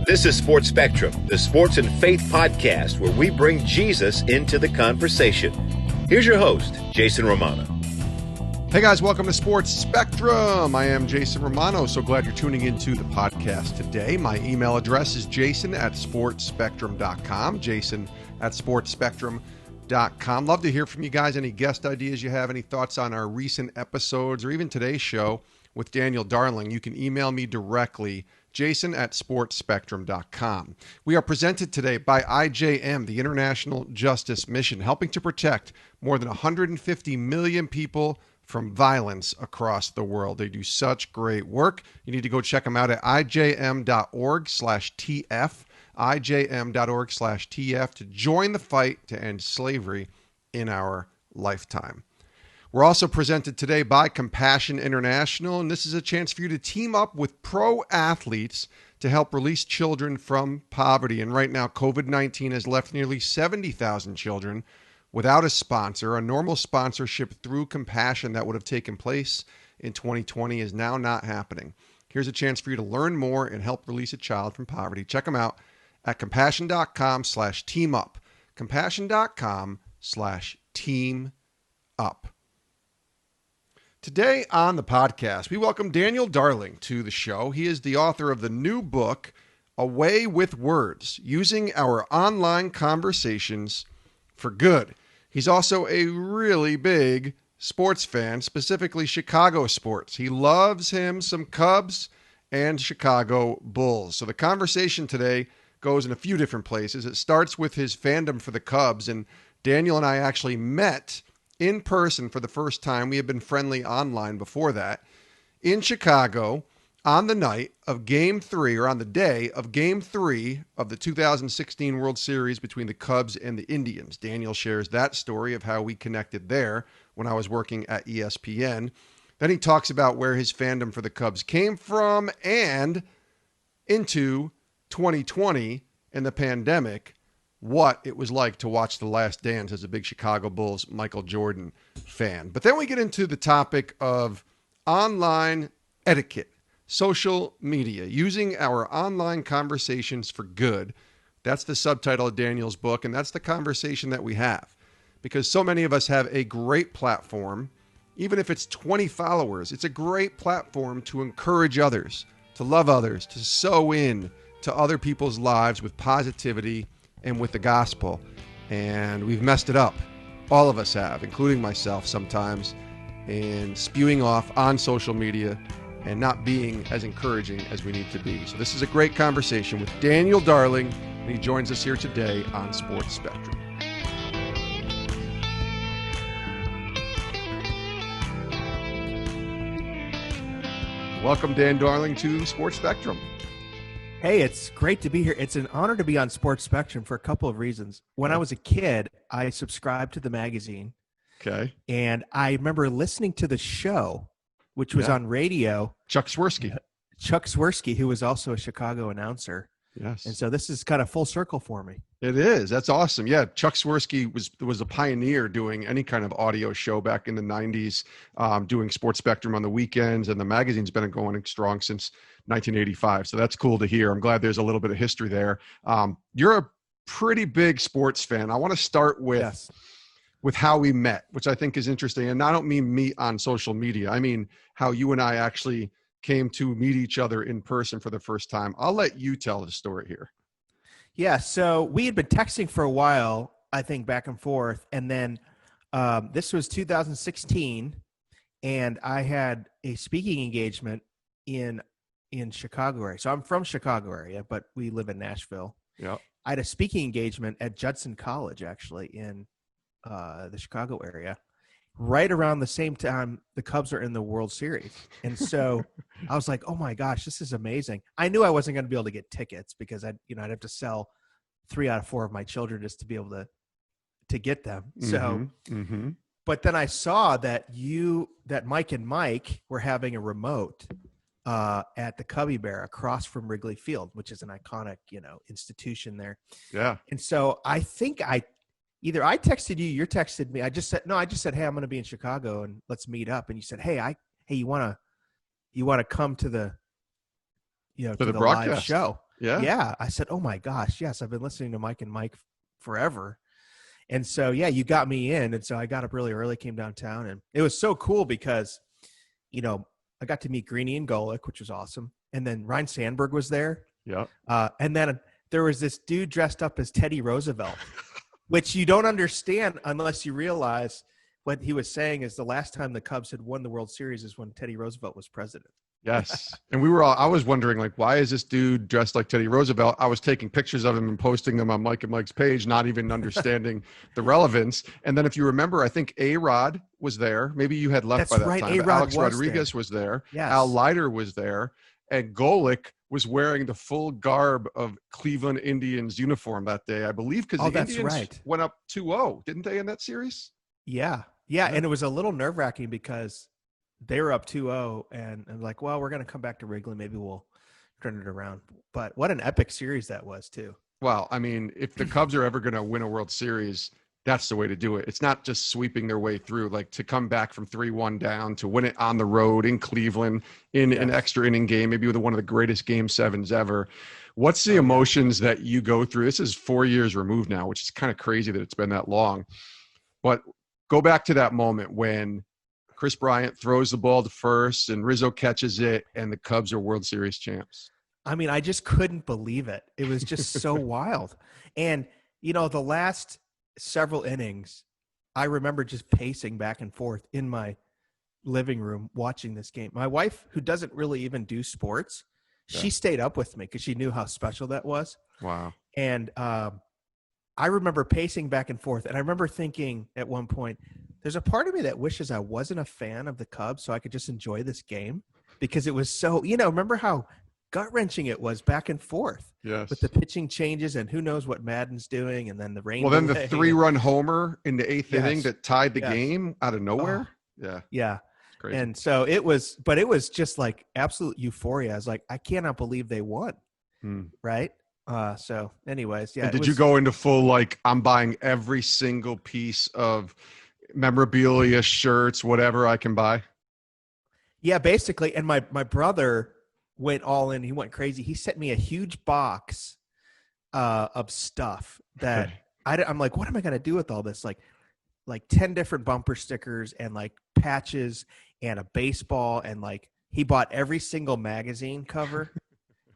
This is Sports Spectrum, the sports and faith podcast where we bring Jesus into the conversation. Here's your host, Jason Romano. Hey guys, welcome to Sports Spectrum. I am Jason Romano. So glad you're tuning into the podcast today. My email address is jason@sportspectrum.com. Jason@sportspectrum.com. Love to hear from you guys. Any guest ideas you have, any thoughts on our recent episodes or even today's show with Daniel Darling, you can email me directly, jason@sportspectrum.com. We are presented today by IJM, the International Justice Mission, helping to protect more than 150 million people from violence across the world. They do such great work. You need to go check them out at ijm.org/TF, ijm.org/TF to join the fight to end slavery in our lifetime. We're also presented today by Compassion International, and this is a chance for you to team up with pro athletes to help release children from poverty. And right now, COVID-19 has left nearly 70,000 children without a sponsor. A normal sponsorship through Compassion that would have taken place in 2020 is now not happening. Here's a chance for you to learn more and help release a child from poverty. Check them out at compassion.com/teamup. Compassion.com/teamup. Today on the podcast, we welcome Daniel Darling to the show. He is the author of the new book, Away with Words, Using Our Online Conversations for Good. He's also a really big sports fan, specifically Chicago sports. He loves him some Cubs and Chicago Bulls. So the conversation today goes in a few different places. It starts with his fandom for the Cubs, and Daniel and I actually met in person for the first time. We had been friendly online before that in Chicago on the night of Game 3, or on the day of Game 3 of the 2016 World Series between the Cubs and the Indians. Daniel shares that story of how we connected there when I was working at ESPN. Then he talks about where his fandom for the Cubs came from and into 2020 and the pandemic, what it was like to watch The Last Dance as a big Chicago Bulls Michael Jordan fan. But then we get into the topic of online etiquette, social media, using our online conversations for good. That's the subtitle of Daniel's book, and that's the conversation that we have. Because so many of us have a great platform, even if it's 20 followers, it's a great platform to encourage others, to love others, to sow in to other people's lives with positivity and with the gospel. And we've messed it up. All of us have, including myself sometimes, in spewing off on social media and not being as encouraging as we need to be. So this is a great conversation with Daniel Darling, and he joins us here today on Sports Spectrum. Welcome, Dan Darling, to Sports Spectrum. Hey, it's great to be here. It's an honor to be on Sports Spectrum for a couple of reasons. When I was a kid, I subscribed to the magazine. Okay. And I remember listening to the show, which was on radio. Chuck Swirsky. Chuck Swirsky, who was also a Chicago announcer. Yes. And so this is kind of full circle for me. It is. That's awesome. Yeah, Chuck Swirsky was a pioneer doing any kind of audio show back in the 90s, doing Sports Spectrum on the weekends, and the magazine's been going strong since 1985. So that's cool to hear. I'm glad there's a little bit of history there. You're a pretty big sports fan. I want to start with how we met, which I think is interesting. And I don't mean meet on social media. I mean how you and I actually came to meet each other in person for the first time. I'll let you tell the story here. Yeah, so we had been texting for a while, I think, back and forth. And then this was 2016, and I had a speaking engagement in Chicago area. So I'm from Chicago area, but we live in Nashville. Yeah. I had a speaking engagement at Judson College, actually, in the Chicago area. Right around the same time the Cubs are in the World Series. And so I was like, oh my gosh, this is amazing. I knew I wasn't going to be able to get tickets because I'd have to sell 3 out of 4 of my children just to be able to get them. So, but then I saw that Mike and Mike were having a remote at the Cubby Bear across from Wrigley Field, which is an iconic, institution there. Yeah. And so I think either I texted you, you texted me. I just said, hey, I'm going to be in Chicago and let's meet up. And you said, hey, you want to come to the, to the broadcast live show. Yeah. Yeah. I said, oh my gosh, yes, I've been listening to Mike and Mike forever. And so, yeah, you got me in. And so I got up really early, came downtown, and it was so cool because, I got to meet Greeny and Golick, which was awesome. And then Ryan Sandberg was there. Yeah. And then there was this dude dressed up as Teddy Roosevelt, which you don't understand unless you realize what he was saying is the last time the Cubs had won the World Series is when Teddy Roosevelt was president. Yes. And I was wondering, like, why is this dude dressed like Teddy Roosevelt? I was taking pictures of him and posting them on Mike and Mike's page, not even understanding the relevance. And then if you remember, I think A-Rod was there. Maybe you had left That's by that right. time. A-Rod Alex was Rodriguez there. was there. Yes. Al Leiter was there. And Golick was wearing the full garb of Cleveland Indians uniform that day, I believe, because the Indians went up 2-0, didn't they, in that series? Yeah. And it was a little nerve-wracking because they were up 2-0, and I'm like, well, we're going to come back to Wrigley. Maybe we'll turn it around. But what an epic series that was, too. Well, I mean, if the Cubs are ever going to win a World Series, that's the way to do it. It's not just sweeping their way through, like to come back from 3-1 down to win it on the road in Cleveland in an extra inning game, maybe with one of the greatest game sevens ever. What's the emotions that you go through? This is 4 years removed now, which is kind of crazy that it's been that long. But go back to that moment when Chris Bryant throws the ball to first and Rizzo catches it and the Cubs are World Series champs. I mean, I just couldn't believe it. It was just so wild. And, the last several innings, I remember just pacing back and forth in my living room watching this game. My wife, who doesn't really even do sports, she stayed up with me because she knew how special that was. Wow. And I remember pacing back and forth. And I remember thinking at one point, there's a part of me that wishes I wasn't a fan of the Cubs so I could just enjoy this game because it was so, remember how gut-wrenching it was back and forth with the pitching changes and who knows what Madden's doing and then the rain. Well, then the 3-run homer in the eighth inning that tied the game out of nowhere. Yeah. Crazy. And so it was just like absolute euphoria. I was like, I cannot believe they won. Right. So anyways, yeah. And did you go into full, like, I'm buying every single piece of memorabilia, shirts, whatever I can buy? Yeah, basically. And my brother went all in. He went crazy. He sent me a huge box of stuff that I'm like, what am I going to do with all this? Like 10 different bumper stickers and like patches and a baseball. And like, he bought every single magazine cover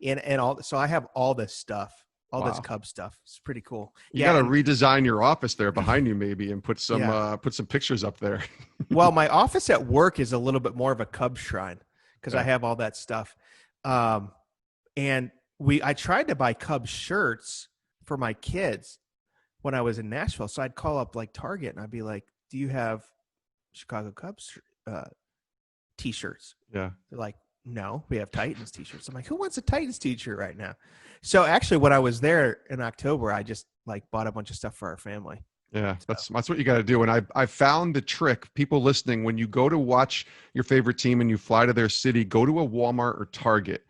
and all. So I have all this stuff. All this Cub stuff. It's pretty cool. You got to redesign your office there behind you maybe and put some pictures up there. Well, my office at work is a little bit more of a Cub shrine because I have all that stuff. And I tried to buy Cub shirts for my kids when I was in Nashville. So I'd call up like Target and I'd be like, do you have Chicago Cubs t-shirts? Yeah. They're like, no, we have Titans t-shirts. I'm like, who wants a Titans t-shirt right now? So actually when I was there in October, I just like bought a bunch of stuff for our family. Yeah, that's what you got to do. And I found the trick. People listening, when you go to watch your favorite team and you fly to their city, go to a Walmart or Target.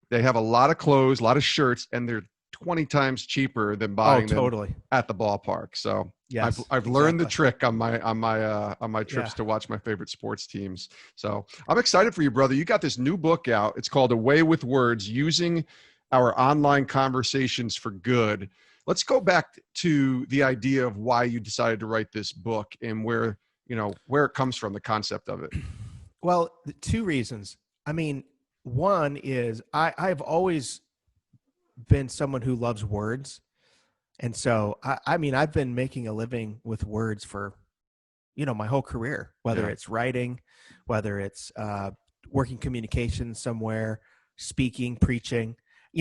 They have a lot of clothes, a lot of shirts, and they're 20 times cheaper than buying them at the ballpark. So yes, I've learned the trick on my trips to watch my favorite sports teams. So I'm excited for you, brother. You got this new book out. It's called Away with Words: Using Our Online Conversations for Good. Let's go back to the idea of why you decided to write this book and where it comes from, the concept of it. Well, two reasons. I mean, one is I've always been someone who loves words. And so, I mean, I've been making a living with words for, my whole career, whether it's writing, whether it's working communications somewhere, speaking, preaching.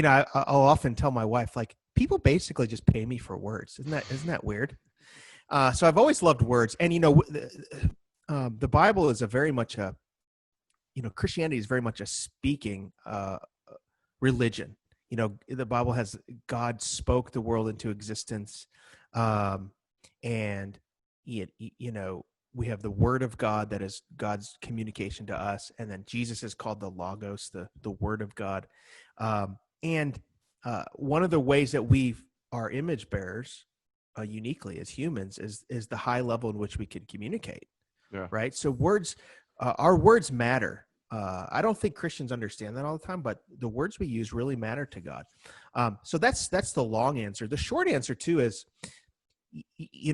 I'll often tell my wife, like, people basically just pay me for words. Isn't that weird? So I've always loved words. And, the Bible is Christianity is very much a speaking religion. The Bible has God spoke the world into existence. And, we have the word of God that is God's communication to us. And then Jesus is called the Logos, the word of God. And one of the ways that we are image bearers uniquely as humans is the high level in which we can communicate. Yeah. Right. So words, our words matter. I don't think Christians understand that all the time, but the words we use really matter to God. So that's the long answer. The short answer too is,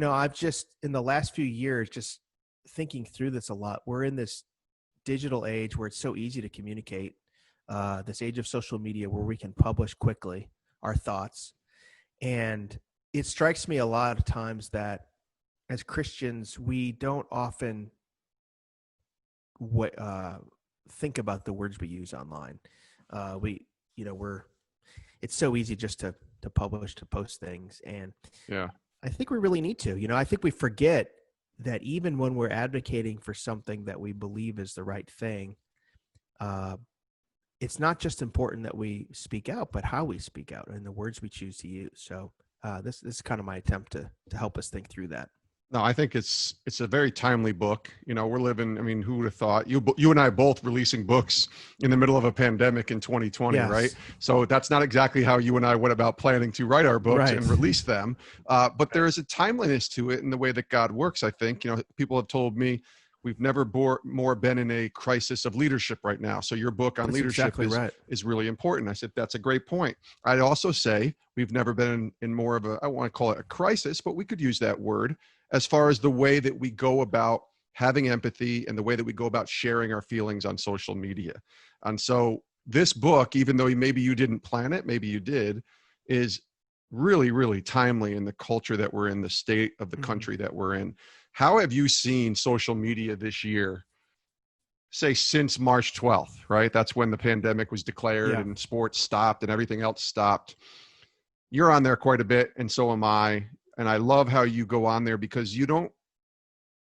I've just in the last few years just thinking through this a lot. We're in this digital age where it's so easy to communicate. This age of social media where we can publish quickly our thoughts, and it strikes me a lot of times that as Christians we don't often think about the words we use online. It's so easy just to publish, to post things. And Yeah. I think we really need to, I think we forget that even when we're advocating for something that we believe is the right thing, it's not just important that we speak out, but how we speak out and the words we choose to use. So this is kind of my attempt to help us think through that. No, I think it's a very timely book. We're living, who would have thought you and I both releasing books in the middle of a pandemic in 2020, Yes. right? So that's not exactly how you and I went about planning to write our books and release them. But there is a timeliness to it in the way that God works, I think. People have told me we've never more been in a crisis of leadership right now. So your book on leadership is really important. I said, that's a great point. I'd also say we've never been in more of I want to call it a crisis, but we could use that word as far as the way that we go about having empathy and the way that we go about sharing our feelings on social media. And so this book, even though maybe you didn't plan it, maybe you did, is really, really timely in the culture that we're in, the state of the country that we're in. How have you seen social media this year, say since March 12th, right? That's when the pandemic was declared and sports stopped and everything else stopped. You're on there quite a bit, and so am I. And I love how you go on there because you're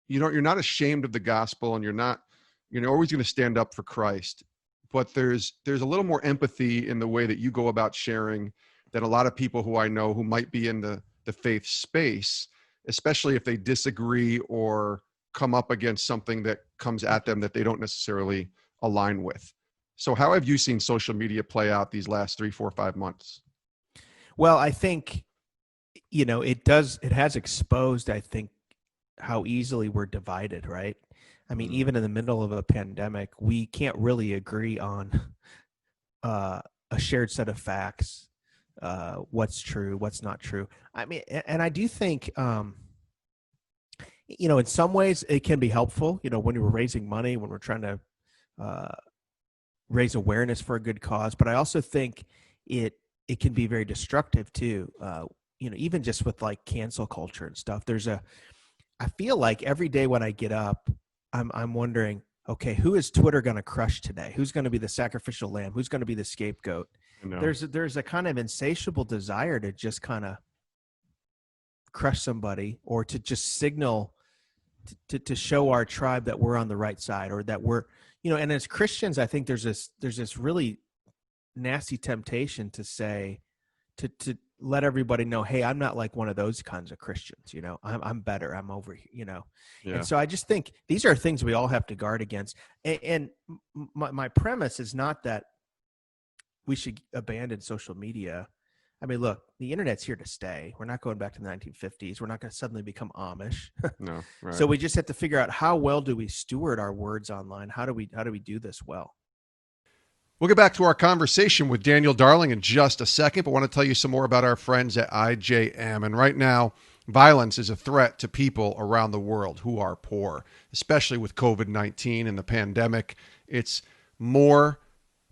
not ashamed of the gospel, and you're always going to stand up for Christ. But there's a little more empathy in the way that you go about sharing than a lot of people who I know who might be in the faith space, especially if they disagree or come up against something that comes at them that they don't necessarily align with. So how have you seen social media play out these last 3, 4, 5 months? Well, I think, it has exposed, I think, how easily we're divided, right? Even in the middle of a pandemic, we can't really agree on a shared set of facts, what's true, what's not true. And I do think, in some ways it can be helpful, when we're raising money, when we're trying to raise awareness for a good cause. But I also think it can be very destructive too. Even just with like cancel culture and stuff, I feel like every day when I get up, I'm wondering, okay, who is Twitter going to crush today? Who's going to be the sacrificial lamb? Who's going to be the scapegoat? There's a kind of insatiable desire to just kind of crush somebody, or to just signal to show our tribe that we're on the right side, or that we're, and as Christians, I think there's this really nasty temptation to say, to let everybody know, hey, I'm not like one of those kinds of Christians, I'm better, I'm over here, And so I just think these are things we all have to guard against. And my premise is not that we should abandon social media. Look, the internet's here to stay. We're not going back to the 1950s. We're not going to suddenly become Amish. No, right. So we just have to figure out, how well do we steward our words online? How do we do this well? We'll get back to our conversation with Daniel Darling in just a second, but I want to tell you some more about our friends at IJM. And right now, violence is a threat to people around the world who are poor, especially with COVID-19 and the pandemic. It's more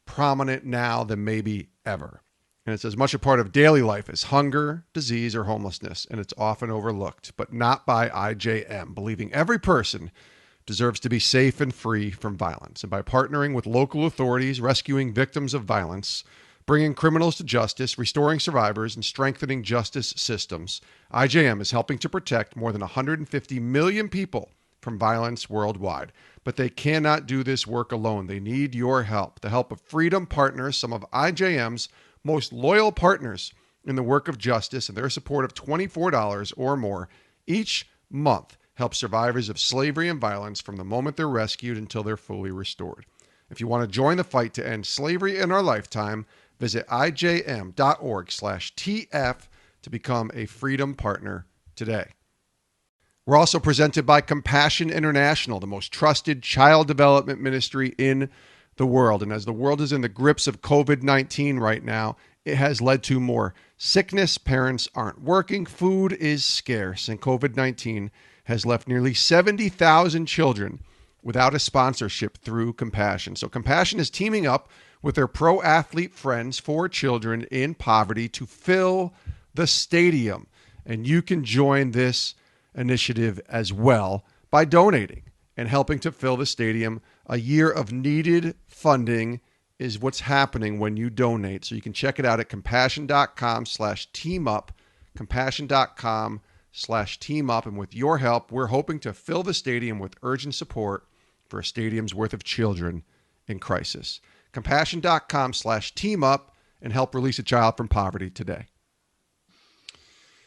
prominent now than maybe ever. And it's as much a part of daily life as hunger, disease, or homelessness. And it's often overlooked, but not by IJM, believing every person deserves to be safe and free from violence. And by partnering with local authorities, rescuing victims of violence, bringing criminals to justice, restoring survivors, and strengthening justice systems, IJM is helping to protect more than 150 million people from violence worldwide. But they cannot do this work alone. They need your help, the help of Freedom Partners, some of IJM's most loyal partners in the work of justice, and their support of $24 or more each month helps survivors of slavery and violence from the moment they're rescued until they're fully restored. If you want to join the fight to end slavery in our lifetime, visit ijm.org/TF to become a Freedom Partner today. We're also presented by Compassion International, the most trusted child development ministry in the world. And as the world is in the grips of COVID-19 right now, it has led to more sickness. Parents aren't working. Food is scarce. And COVID-19 has left nearly 70,000 children without a sponsorship through Compassion. So Compassion is teaming up with their pro athlete friends for children in poverty to fill the stadium. And you can join this initiative as well by donating and helping to fill the stadium. A year of needed funding is what's happening when you donate. So you can check it out at compassion.com/teamup, compassion.com/teamup. And with your help, we're hoping to fill the stadium with urgent support for a stadium's worth of children in crisis. Compassion.com/teamup and help release a child from poverty today.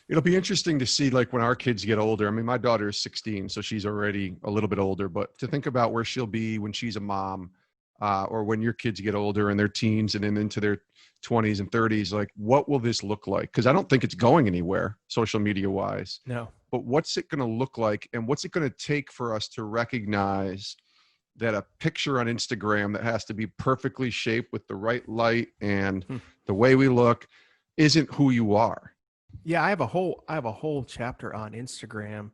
It'll be interesting to see, like, when our kids get older. I mean, my daughter is 16, so she's already a little bit older, but to think about where she'll be when she's a mom, or when your kids get older and they're teens and then into their 20s and 30s, like, what will this look like? Because I don't think it's going anywhere social media wise. No. But what's it going to look like, and what's it going to take for us to recognize that a picture on Instagram that has to be perfectly shaped with the right light and the way we look isn't who you are? Yeah, I have a whole chapter on Instagram,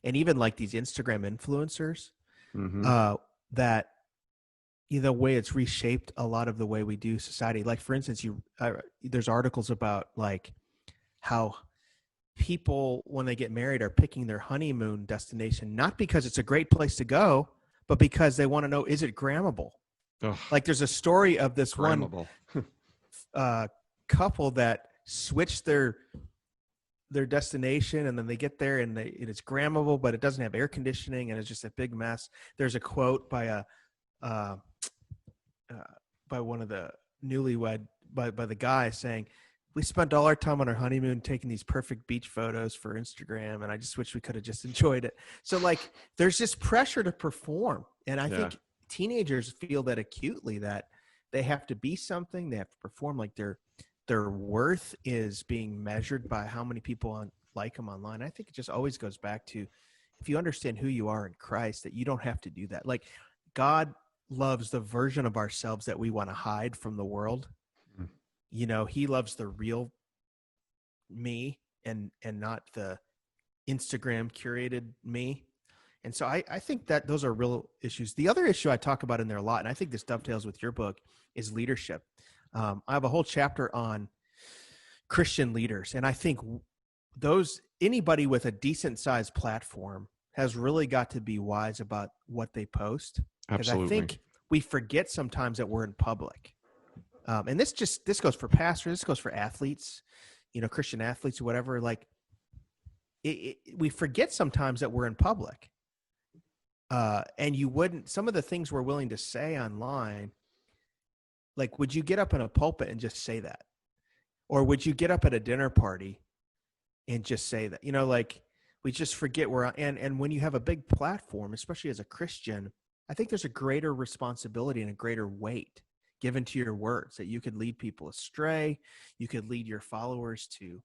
and even like these Instagram influencers, that the way it's reshaped a lot of the way we do society. Like, for instance, there's articles about like how people, when they get married, are picking their honeymoon destination not because it's a great place to go, but because they want to know, is it grammable? Ugh. Like, there's a story of this Grammable. one couple that switched their destination, and then they get there and it's grammable, but it doesn't have air conditioning, and it's just a big mess. There's a quote by one of the newlywed, by the guy saying, "We spent all our time on our honeymoon taking these perfect beach photos for Instagram, and I just wish we could have just enjoyed it." So, like, there's this pressure to perform, and I think teenagers feel that acutely, that they have to be something, they have to perform, like their worth is being measured by how many people like them online. I think it just always goes back to, if you understand who you are in Christ, that you don't have to do that. Like, God loves the version of ourselves that we want to hide from the world. You know, he loves the real me and not the Instagram curated me. And so I think that those are real issues. The other issue I talk about in there a lot, and I think this dovetails with your book, is leadership. I have a whole chapter on Christian leaders, and I think anybody with a decent sized platform has really got to be wise about what they post. Because I think we forget sometimes that we're in public. And this goes for pastors, this goes for athletes, Christian athletes or whatever. Like, we forget sometimes that we're in public. And some of the things we're willing to say online, like, would you get up in a pulpit and just say that? Or would you get up at a dinner party and just say that? Like, we just forget and when you have a big platform, especially as a Christian, I think there's a greater responsibility and a greater weight given to your words, that you could lead people astray. You could lead your followers to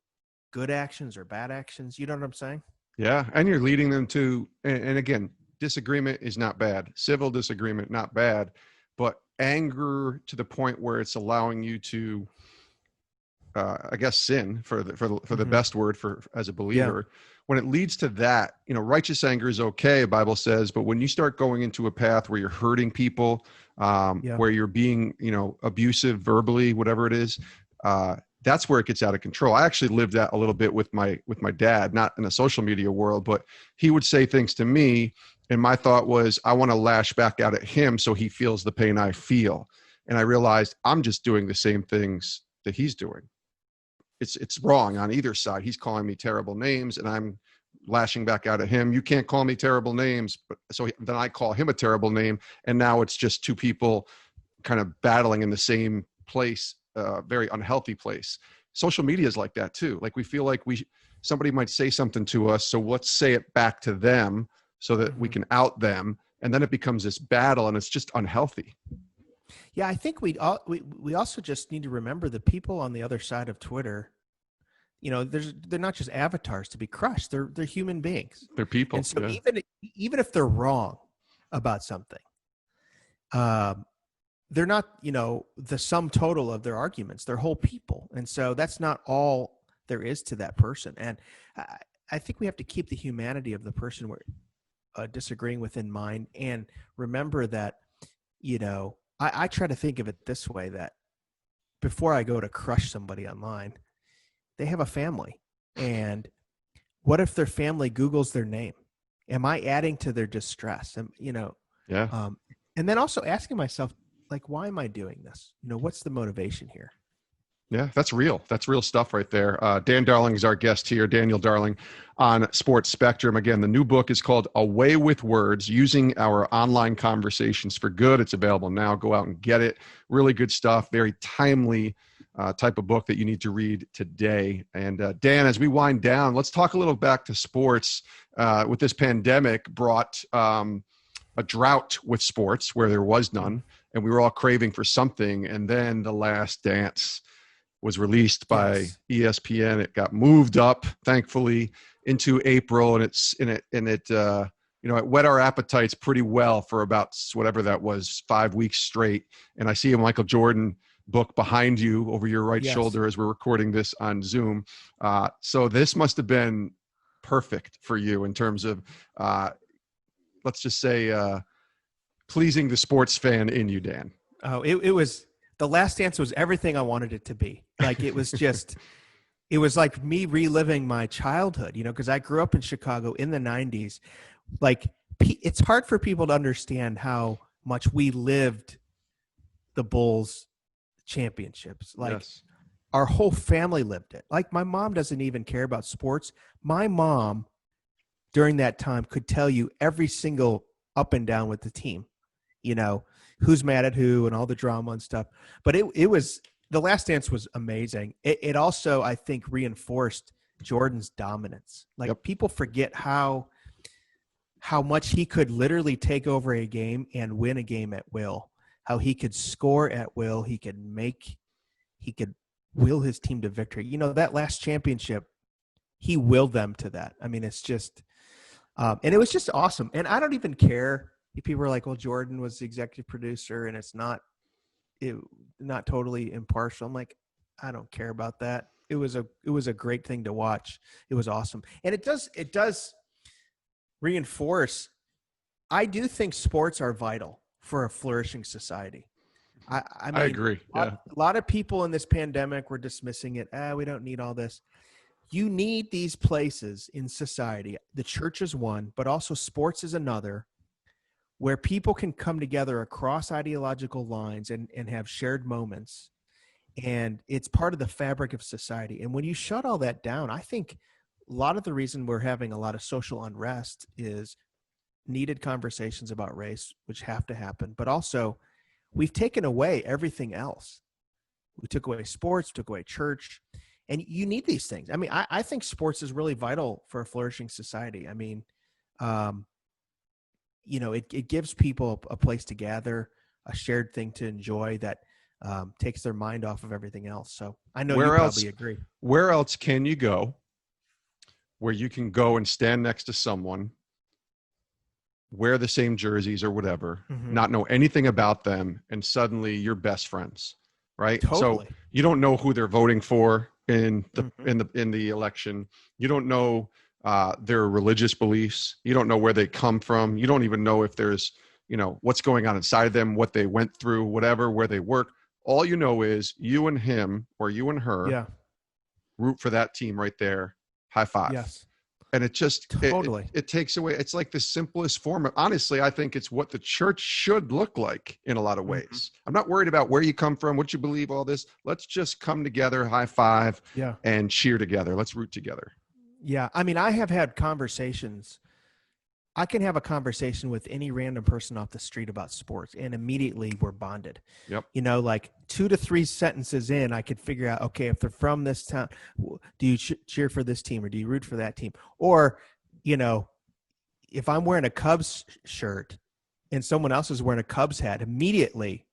good actions or bad actions. You know what I'm saying? Yeah. And you're leading them to, and again, disagreement is not bad. Civil disagreement, not bad. But anger to the point where it's allowing you to, I guess, sin for the best word as a believer. Yeah. When it leads to that, righteous anger is okay, the Bible says, but when you start going into a path where you're hurting people, where you're being, abusive verbally, whatever it is, that's where it gets out of control. I actually lived that a little bit with my dad, not in a social media world, but he would say things to me, and my thought was, I want to lash back out at him so he feels the pain I feel. And I realized I'm just doing the same things that he's doing. It's wrong on either side. He's calling me terrible names, and I'm lashing back out at him. You can't call me terrible names. But so then I call him a terrible name, and now it's just two people kind of battling in the same place, very unhealthy place. Social media is like that too. Like, we feel like somebody might say something to us, so let's say it back to them so that we can out them, and then it becomes this battle, and it's just unhealthy. Yeah, I think we also just need to remember the people on the other side of Twitter. They're not just avatars to be crushed. They're human beings. They're people. And so even if they're wrong about something, they're not, the sum total of their arguments. They're whole people. And so that's not all there is to that person. And I think we have to keep the humanity of the person we're disagreeing with in mind, and remember that, I try to think of it this way, that before I go to crush somebody online, they have a family. And what if their family Googles their name? Am I adding to their distress? And, Yeah. And then also asking myself, like, why am I doing this? What's the motivation here? Yeah, that's real. That's real stuff right there. Dan Darling is our guest here, Daniel Darling on Sports Spectrum. Again, the new book is called Away with Words, Using Our Online Conversations for Good. It's available now. Go out and get it. Really good stuff. Very timely type of book that you need to read today. And Dan, as we wind down, let's talk a little back to sports. With this pandemic brought a drought with sports where there was none, and we were all craving for something. And then The Last Dance was released by ESPN. It got moved up, thankfully, into April, and it whet our appetites pretty well for about whatever that was, 5 weeks straight. And I see a Michael Jordan book behind you over your right shoulder as we're recording this on Zoom. So this must have been perfect for you in terms of, let's just say, pleasing the sports fan in you, Dan. Oh, it was, The Last Dance was everything I wanted it to be. Like, it was just, it was like me reliving my childhood, because I grew up in Chicago in the 90s. Like, it's hard for people to understand how much we lived the Bulls championships. Like, our whole family lived it. Like, my mom doesn't even care about sports. My mom, during that time, could tell you every single up and down with the team, who's mad at who and all the drama and stuff. But it was, The Last Dance was amazing. It also, I think, reinforced Jordan's dominance. Like, people forget how much he could literally take over a game and win a game at will, how he could score at will. He could will his team to victory. That last championship, he willed them to that. I mean, it's just, and it was just awesome. And I don't even care if people are like, well, Jordan was the executive producer and it's not totally impartial. I'm like, I don't care about that. It was a great thing to watch. It was awesome. And it does reinforce, I do think sports are vital for a flourishing society. I mean, I agree. A lot of people in this pandemic were dismissing it. We don't need all this. You need these places in society. The church is one, but also sports is another, where people can come together across ideological lines and have shared moments. And it's part of the fabric of society. And when you shut all that down, I think a lot of the reason we're having a lot of social unrest is needed conversations about race, which have to happen. But also, we've taken away everything else. We took away sports, took away church. And you need these things. I mean, I think sports is really vital for a flourishing society. I mean, it gives people a place to gather, a shared thing to enjoy that takes their mind off of everything else. So I know you probably agree. Where else can you go where you can go and stand next to someone, wear the same jerseys or whatever, not know anything about them, and suddenly you're best friends, right? Totally. So you don't know who they're voting for in the election. You don't know their religious beliefs. You don't know where they come from. You don't even know if there's, what's going on inside them, what they went through, whatever, where they work. All you know is you and him or you and her root for that team right there. High five. Yes. And it just totally it takes away. It's like the simplest form of, honestly, I think it's what the church should look like in a lot of ways. I'm not worried about where you come from, what you believe, all this. Let's just come together, high five, and cheer together. Let's root together. Yeah. I mean, I have had conversations. I can have a conversation with any random person off the street about sports, and immediately we're bonded. Yep. Like 2 to 3 sentences in, I could figure out, okay, if they're from this town, do you cheer for this team or do you root for that team? Or, if I'm wearing a Cubs shirt and someone else is wearing a Cubs hat, immediately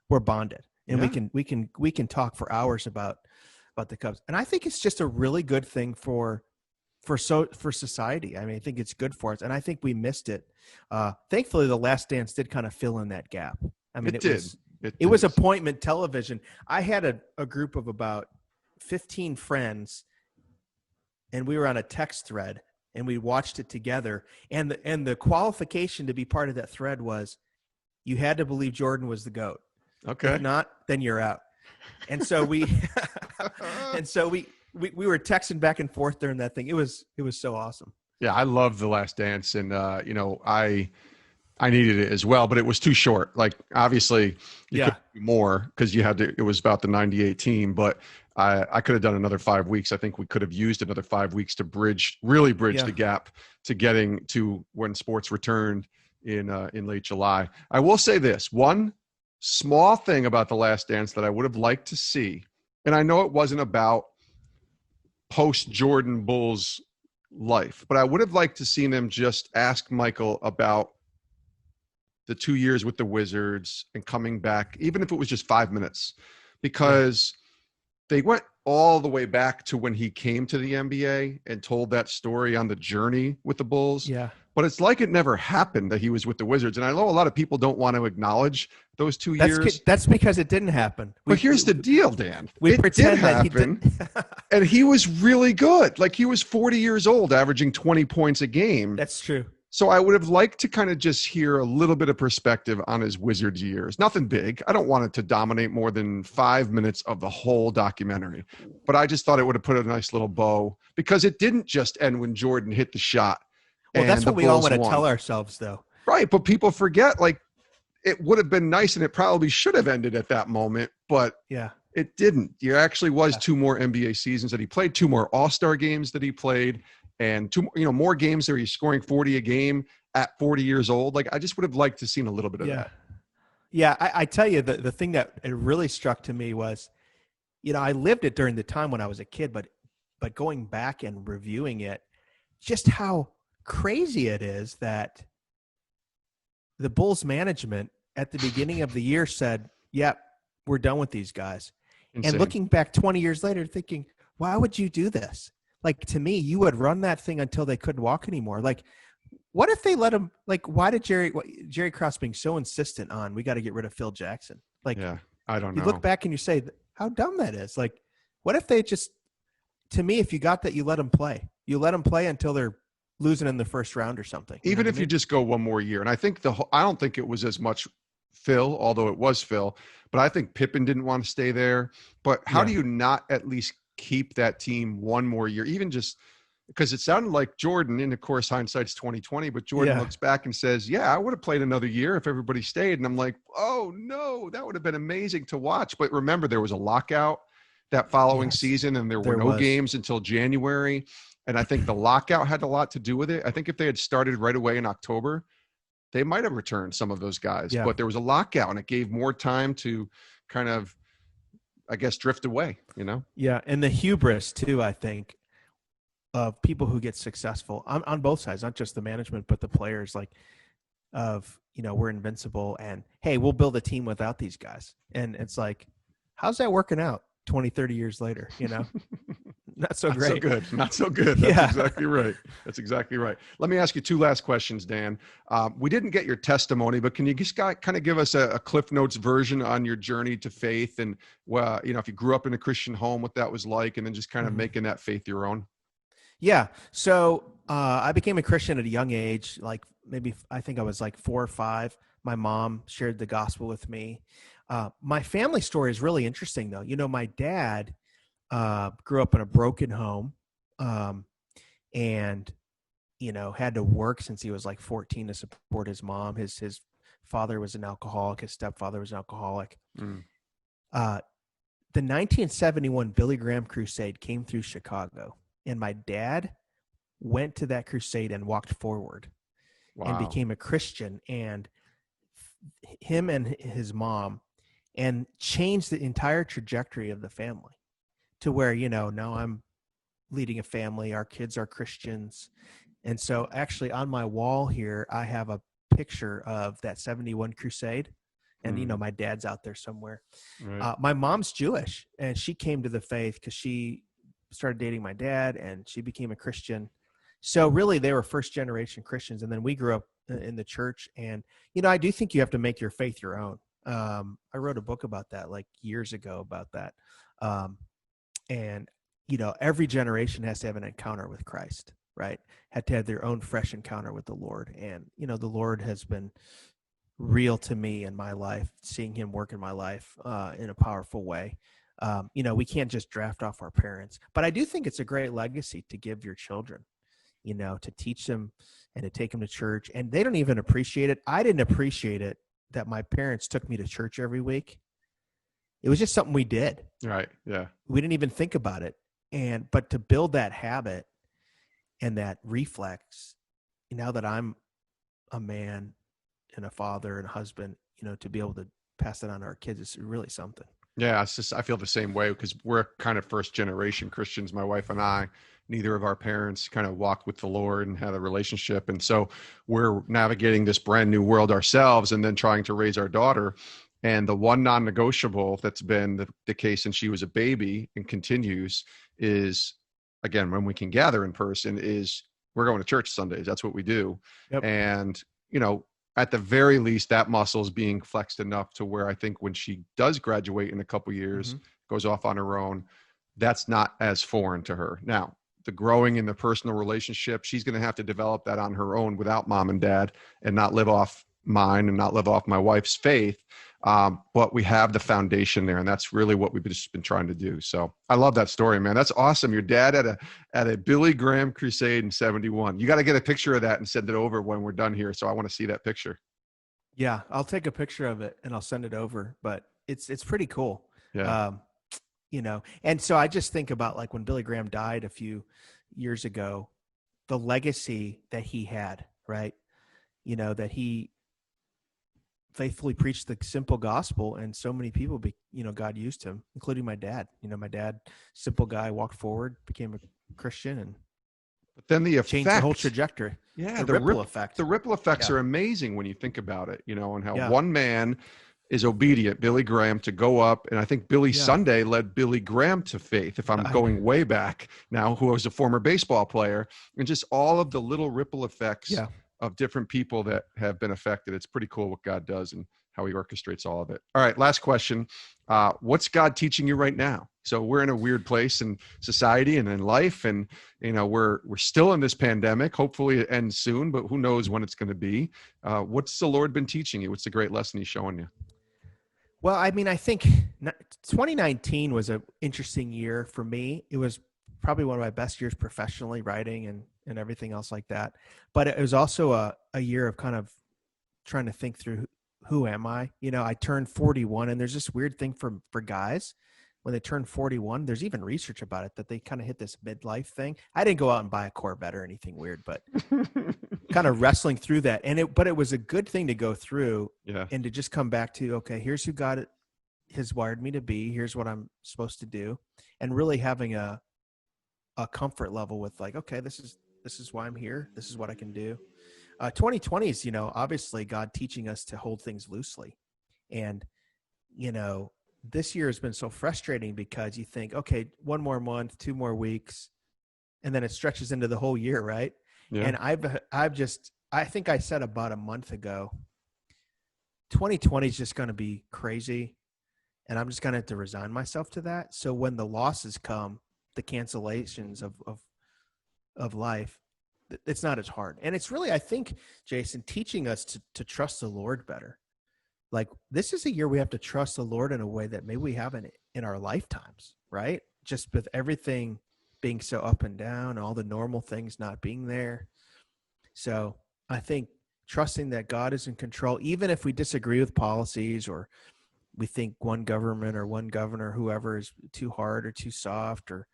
we're bonded, and we can talk for hours about the Cubs. And I think it's just a really good thing for society. I mean, I think it's good for us, and I think we missed it. Thankfully, The Last Dance did kind of fill in that gap. I mean, it did. It was appointment television. I had a group of about 15 friends, and we were on a text thread, and we watched it together. And the qualification to be part of that thread was you had to believe Jordan was the GOAT. Okay. If not, then you're out. And so we we were texting back and forth during that thing. It was so awesome. Yeah, I love The Last Dance, and I needed it as well, but it was too short. Like, obviously, you could do more because you had to. It was about the '98 team, but I could have done another 5 weeks. I think we could have used another 5 weeks to bridge the gap to getting to when sports returned in late July. I will say this one small thing about The Last Dance that I would have liked to see, and I know it wasn't about post-Jordan Bulls life, but I would have liked to seen them just ask Michael about the 2 years with the Wizards and coming back, even if it was just 5 minutes, because they went all the way back to when he came to the NBA and told that story on the journey with the Bulls. Yeah. But it's like it never happened that he was with the Wizards. And I know a lot of people don't want to acknowledge those 2 years. That's because it didn't happen. But here's the deal, Dan. We pretend that he didn't. And he was really good. Like, he was 40 years old, averaging 20 points a game. That's true. So I would have liked to kind of just hear a little bit of perspective on his Wizards years. Nothing big. I don't want it to dominate more than 5 minutes of the whole documentary. But I just thought it would have put a nice little bow, because it didn't just end when Jordan hit the shot. Well, that's what we all want to tell ourselves, though. Right, but people forget, like, it would have been nice, and it probably should have ended at that moment, but it didn't. There actually was 2 more NBA seasons that he played, 2 more All-Star games that he played, and 2 more games where he's scoring 40 a game at 40 years old. Like, I just would have liked to seen a little bit of that. Yeah, I tell you, the thing that it really struck to me was, I lived it during the time when I was a kid, but going back and reviewing it, just how crazy it is that the Bulls management at the beginning of the year said, yep, we're done with these guys. Insane. And looking back 20 years later, thinking, why would you do this? Like, to me, you would run that thing until they couldn't walk anymore. Like, what if they let him, like, why did Jerry Krause being so insistent on, we got to get rid of Phil Jackson? Like, I don't know. You look back and you say, how dumb that is. Like, what if they just, to me, if you got that, you let them play. You let them play until they're losing in the first round or something. Even if you just go one more year. And I think I don't think it was as much Phil, although it was Phil, but I think Pippen didn't want to stay there. But how do you not at least keep that team one more year? Even just because it sounded like Jordan, and of course hindsight's 2020, but Jordan looks back and says, I would have played another year if everybody stayed. And I'm like, oh no, that would have been amazing to watch. But remember, there was a lockout that following season, and there were no games until January. And I think the lockout had a lot to do with it. I think if they had started right away in October, they might have returned some of those guys. But there was a lockout, and it gave more time to kind of, I guess, drift away, Yeah, and the hubris, too, I think, of people who get successful on both sides, not just the management, but the players, like, of, we're invincible, and, hey, we'll build a team without these guys. And it's like, how's that working out 20, 30 years later, Not so great. Not so good. That's exactly right. That's exactly right. Let me ask you 2 last questions, Dan. We didn't get your testimony, but can you just kind of give us a Cliff Notes version on your journey to faith, and, if you grew up in a Christian home, what that was like, and then just kind of making that faith your own? Yeah. So I became a Christian at a young age, like I think I was like 4 or 5. My mom shared the gospel with me. My family story is really interesting, though. My dad grew up in a broken home, and, had to work since he was like 14 to support his mom. His father was an alcoholic. His stepfather was an alcoholic. The 1971 Billy Graham crusade came through Chicago, and my dad went to that crusade and walked forward and became a Christian, and him and his mom, and changed the entire trajectory of the family. To where, now I'm leading a family. Our kids are Christians. And so actually on my wall here, I have a picture of that 71 crusade. And, my dad's out there somewhere. Right. My mom's Jewish, and she came to the faith because she started dating my dad, and she became a Christian. So really they were first generation Christians. And then we grew up in the church. And, I do think you have to make your faith your own. I wrote a book about that like years ago about that. And, you know, every generation has to have an encounter with Christ, right? Had to have their own fresh encounter with the Lord. And, you know, the Lord has been real to me in my life, seeing him work in my life in a powerful way. You know, we can't just draft off our parents, but I do think it's a great legacy to give your children, you know, to teach them and to take them to church. And they don't even appreciate it. I didn't appreciate it that my parents took me to church every week. It was just something we did. Right. Yeah. We didn't even think about it. But to build that habit and that reflex, now that I'm a man and a father and a husband, you know, to be able to pass it on to our kids is really something. Yeah, it's just I feel the same way because we're kind of first generation Christians, my wife and I. Neither of our parents kind of walked with the Lord and had a relationship. And so we're navigating this brand new world ourselves and then trying to raise our daughter. And the one non-negotiable that's been the case since she was a baby and continues is, again, when we can gather in person, is we're going to church Sundays. That's what we do. Yep. And, you know, at the very least, that muscle is being flexed enough to where I think when she does graduate in a couple years, goes off on her own, that's not as foreign to her. Now, the growing in the personal relationship, she's going to have to develop that on her own without mom and dad and not live off mine and not live off my wife's faith. But we have the foundation there, and that's really what we've just been trying to do. So I love that story, man. That's awesome. Your dad at a Billy Graham crusade in 71. You got to get a picture of that and send it over when we're done here. So I want to see that picture. Yeah, I'll take a picture of it and I'll send it over, but it's pretty cool. Yeah. You know, and so I just think about like when Billy Graham died a few years ago, the legacy that he had, right? You know, that he faithfully preached the simple gospel, and so many people, you know, God used him, including my dad. You know, my dad, simple guy, walked forward, became a Christian, and but then the effect, changed the whole trajectory. Yeah, the ripple effect. The ripple effects are amazing when you think about it, you know, and how one man is obedient, Billy Graham, to go up. And I think Billy Sunday led Billy Graham to faith, if I'm going way back now, who was a former baseball player, and just all of the little ripple effects of different people that have been affected. It's pretty cool what God does and how he orchestrates all of it. All right, last question. What's God teaching you right now? So we're in a weird place in society and in life, and you know we're still in this pandemic. Hopefully it ends soon, but who knows when it's going to be. What's the Lord been teaching you? What's the great lesson he's showing you? Well, I mean, I think 2019 was an interesting year for me. It was probably one of my best years professionally, writing and everything else like that. But it was also a year of kind of trying to think through who am I? You know, I turned 41, and there's this weird thing for guys when they turn 41. There's even research about it that they kind of hit this midlife thing. I didn't go out and buy a Corvette or anything weird, but kind of wrestling through that. But it was a good thing to go through and to just come back to, okay, here's who God has wired me to be. Here's what I'm supposed to do. And really having a comfort level with like, okay, this is why I'm here. This is what I can do. 2020 is, you know, obviously God teaching us to hold things loosely. And, you know, this year has been so frustrating because you think, okay, one more month, 2 more weeks, and then it stretches into the whole year, right? Yeah. And I think I said about a month ago, 2020 is just going to be crazy, and I'm just going to have to resign myself to that. So when the losses come, the cancellations of life, it's not as hard. And it's really, I think, Jason, teaching us to trust the Lord better. Like, this is a year we have to trust the Lord in a way that maybe we haven't in our lifetimes, right? Just with everything being so up and down, all the normal things not being there. So I think trusting that God is in control, even if we disagree with policies or we think one government or one governor, whoever, is too hard or too soft, or,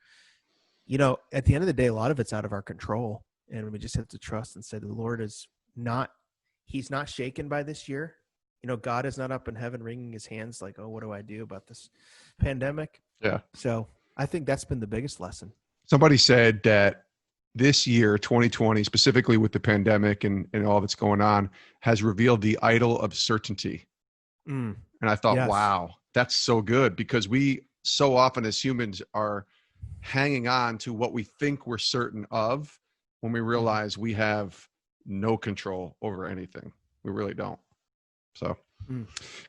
you know, at the end of the day, a lot of it's out of our control. And we just have to trust and say the Lord is not, he's not shaken by this year. You know, God is not up in heaven wringing his hands like, oh, what do I do about this pandemic? Yeah. So I think that's been the biggest lesson. Somebody said that this year, 2020, specifically with the pandemic and all that's going on, has revealed the idol of certainty. And I thought, wow, that's so good, because we so often as humans are hanging on to what we think we're certain of when we realize we have no control over anything. We really don't. So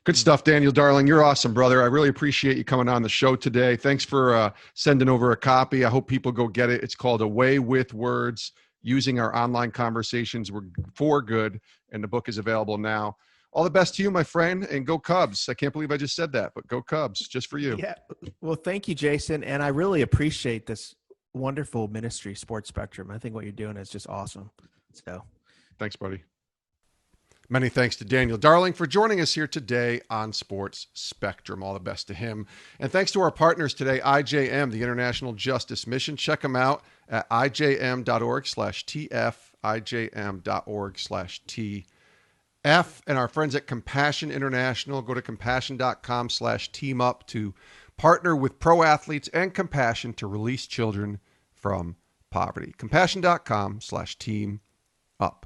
Good stuff, Daniel Darling. You're awesome, brother. I really appreciate you coming on the show today. Thanks for sending over a copy. I hope people go get it. It's called Away with Words, Using Our Online Conversations for Good, and the book is available now. All the best to you, my friend, and go Cubs. I can't believe I just said that, but go Cubs, just for you. Yeah. Well, thank you, Jason. And I really appreciate this wonderful ministry, Sports Spectrum. I think what you're doing is just awesome. So thanks, buddy. Many thanks to Daniel Darling for joining us here today on Sports Spectrum. All the best to him. And thanks to our partners today, IJM, the International Justice Mission. Check them out at ijm.org/TF, ijm.org/TF. And our friends at Compassion International, go to compassion.com/teamup to partner with pro athletes and Compassion to release children from poverty. Compassion.com/teamup.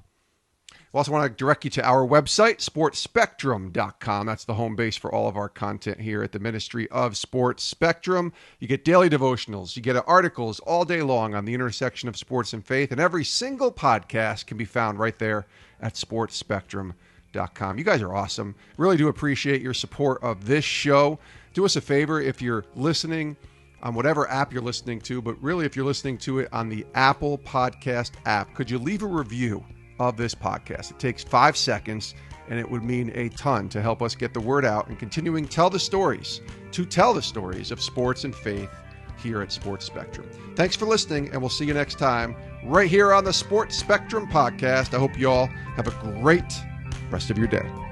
We also want to direct you to our website, sportspectrum.com. That's the home base for all of our content here at the Ministry of Sports Spectrum. You get daily devotionals. You get articles all day long on the intersection of sports and faith. And every single podcast can be found right there at sportspectrum.com. You guys are awesome. Really do appreciate your support of this show. Do us a favor if you're listening on whatever app you're listening to, but really if you're listening to it on the Apple Podcast app, could you leave a review of this podcast? It takes 5 seconds, and it would mean a ton to help us get the word out and continuing to tell the stories of sports and faith here at Sports Spectrum. Thanks for listening, and we'll see you next time right here on the Sports Spectrum podcast. I hope you all have a great rest of your day.